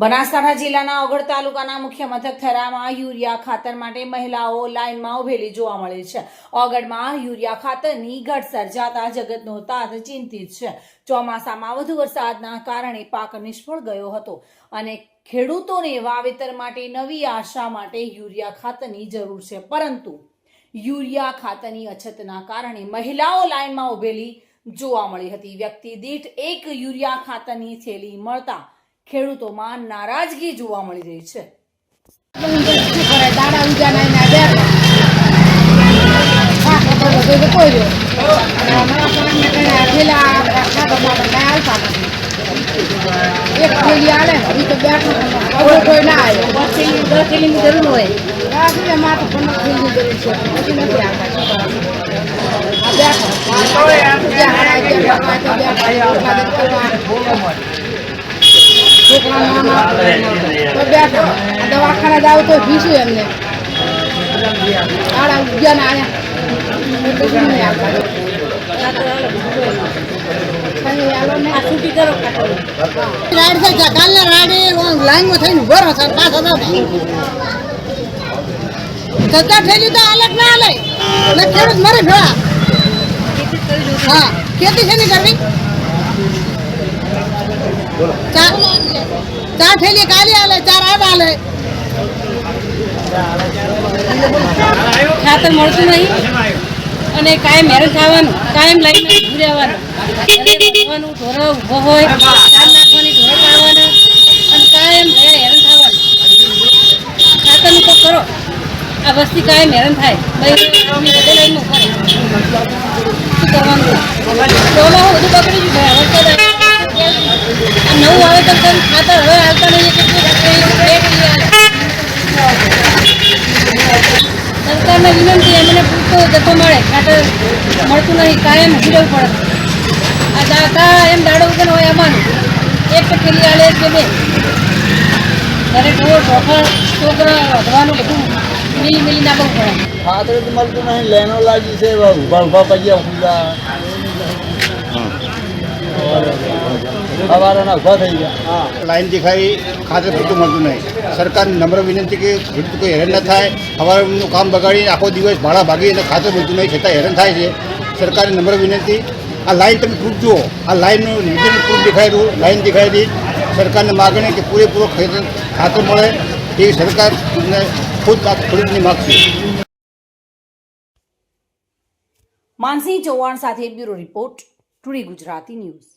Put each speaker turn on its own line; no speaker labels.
બનાસકાંઠા જિલ્લાના ઓગળ તાલુકાના મુખ્ય મથક થરામાં યુરિયા ખાતર માટે મહિલાઓ લાઇનમાં ઉભેલી જોવા મળે છે। ઓગળમાં યુરિયા ખાતરની ઘટ સર્જાતા જગતનો તાત ચિંતિત છે। ચોમાસામાં વધુ વરસાદના કારણે પાક નિષ્ફળ ગયો હતો અને ખેડૂતોને વાવેતર માટે નવી આશા માટે યુરિયા ખાતરની જરૂર છે, પરંતુ યુરિયા ખાતરની અછતના કારણે મહિલાઓ લાઇનમાં ઉભેલી જોવા મળી હતી। વ્યક્તિ દીઠ એક યુરિયા ખાતરની થેલી મળતા ખેડૂતોમાં નારાજગી જોવા મળી રહી છે।
એક થેલી આલે હજી તો બેઠો કોઈ ના આવ્યો, 10 થેલીની જરૂર હોય, એમાં તો 15 થેલીની જરૂર છે, પછી નથી આવતા। દવાખાના જાવ તો ભીશું એમને આડા ઉગ્યા ના ખેતી છે કરવી। 4 થેલી કાલી આલે, 4 આડ આલે,
ખાતર મળતું નહીં અને કાયમ હેરાન થવાનું, કાયમ લઈને ઊભું રહેવાનું, ઢોરો ઊભો હોય ચાર નાખવાની, ઢોરો પાડવાના અને કાયમ હેરાન થવાનું। ખાતરનું તો કરો, આ વસ્તી કાયમ હેરાન થાય, બધે લાઈનમાં કરે શું કરવાનું? ચોમાસું બધું બગડી ગયું ભાઈ, આ નવું વાવેતર કરીને ખાતર હવે આવતા નહીં, સરકારને વિનંતી એમને પૂરતો જથ્થો મળે, ખાતર મળતું નહીં, કાયમ ઊભી રહેવું પડે। આ દાતા એમ દાડો ઉગન હોય અમારું, એક થેલી આલે કે બે, ઘરે ઢોર ઢોકર છોકરા વધવાનું બધું મિલી નાખવું પડે।
ખાતર તો મળતું નહીં, લેનો લાગી છે, ઉભા પૈયા સવારના ઉભા થઈ ગયા,
લાઈન દેખાઈ, ખાતર પૂરતું મળતું નહીં। સરકારને નમ્ર વિનંતી કે ખેડૂત કોઈ હેરાન ન થાય, સવારનું કામ બગાડી આખો દિવસ ભાડા ભાગી અને ખાતર મળતું નહીં છતાં હેરાન થાય છે। સરકારને નમ્ર વિનંતી, આ લાઈન તમે પ્રૂફ જુઓ, આ લાઈનનું લીધેલું પ્રૂફ દેખાઈ રહ્યું, લાઈન દેખાઈ રહી। સરકારને માગણી કે પૂરેપૂરો ખાતર મળે એ સરકાર ખુદ ખેડૂતની માગ છે।
માનસિંહ ચૌહાણ સાથે bureau report, today Gujarati news.